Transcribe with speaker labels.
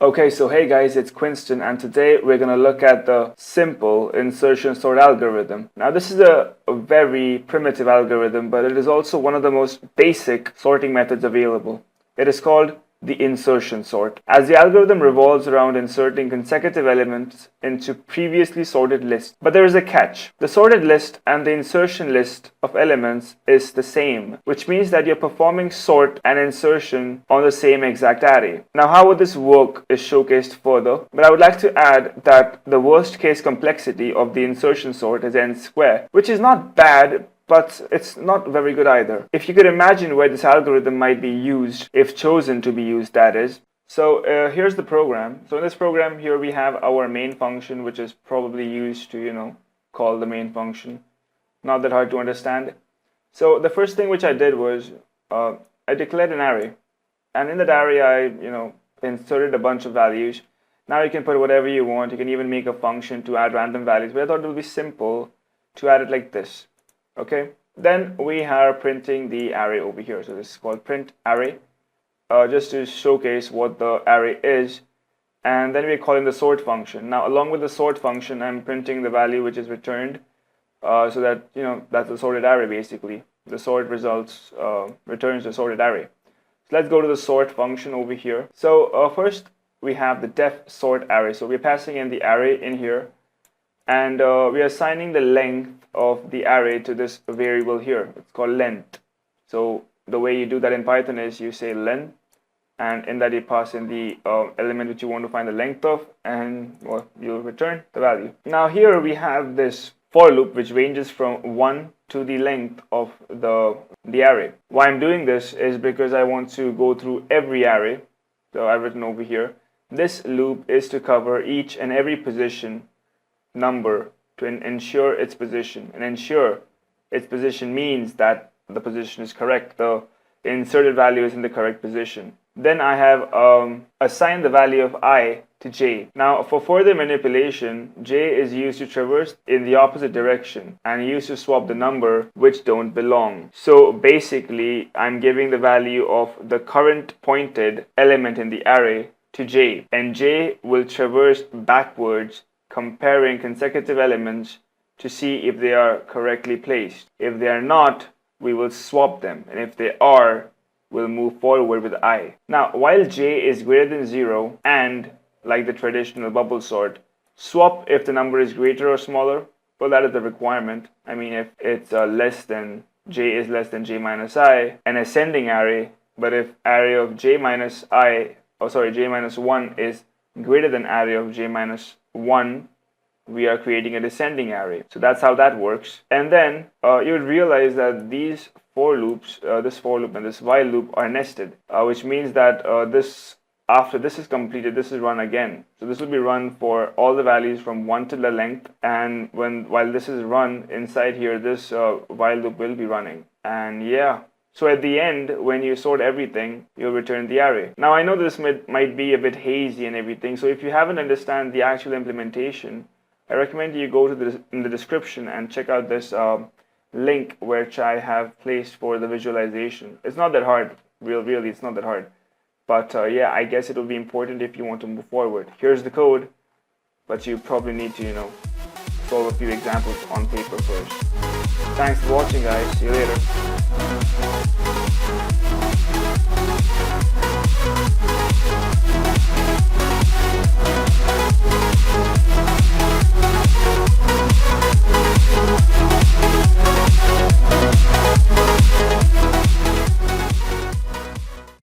Speaker 1: Okay, so hey guys, it's Quinston, and today we're going to look at the simple insertion sort algorithm. Now this is a very primitive algorithm, but it is also one of the most basic sorting methods available. It is called the insertion sort, as the algorithm revolves around inserting consecutive elements into previously sorted lists. But there is a catch. The sorted list and the insertion list of elements is the same, which means that you're performing sort and insertion on the same exact array. Now how would this work is showcased further, but I would like to add that the worst case complexity of the insertion sort is n square, which is not bad, but it's not very good either. If you could imagine where this algorithm might be used, if chosen to be used, that is. So here's the program. So in this program here we have our main function, which is probably used to, call the main function. Not that hard to understand. So the first thing which I did was I declared an array. And in that array I, inserted a bunch of values. Now you can put whatever you want. You can even make a function to add random values. But I thought it would be simple to add it like this. Okay, then we are printing the array over here. So this is called print array, just to showcase what the array is. And then we're calling the sort function. Now along with the sort function, I'm printing the value which is returned, so that that's the sorted array basically. The sort results returns the sorted array. So let's go to the sort function over here. So first we have the def sort array. So we're passing in the array in here, and we are assigning the length of the array to this variable here. It's called length. So the way you do that in Python is you say length, and in that you pass in the element which you want to find the length of, and you'll return the value. Now here we have this for loop which ranges from 1 to the length of the array. Why I'm doing this is because I want to go through every array. So I've written over here, this loop is to cover each and every position number to ensure its position. And ensure its position means that the position is correct. The inserted value is in the correct position. Then I have assigned the value of I to j. Now for further manipulation, j is used to traverse in the opposite direction and used to swap the number which don't belong. So basically I'm giving the value of the current pointed element in the array to j, and j will traverse backwards comparing consecutive elements to see if they are correctly placed. If they are not, we will swap them, and if they are, we'll move forward with I. Now, while j is greater than 0 and, like the traditional bubble sort, swap if the number is greater or smaller, well, that is the requirement. I mean, if it's j is less than j minus I, an ascending array, but if array of j minus 1 is greater than array of j minus 1, we are creating a descending array. So that's how that works. And then you would realize that these for loops, this for loop and this while loop, are nested, which means that after this is completed, this is run again. So this will be run for all the values from 1 to the length, and while this is run inside here, this while loop will be running. And yeah, so at the end, when you sort everything, you'll return the array. Now I know this might be a bit hazy and everything, so if you haven't understand the actual implementation, I recommend you go to in the description and check out this link which I have placed for the visualization. It's not that hard, really it's not that hard. But yeah, I guess it will be important if you want to move forward. Here's the code, but you probably need to, solve a few examples on paper first. Thanks for watching, guys. See you later.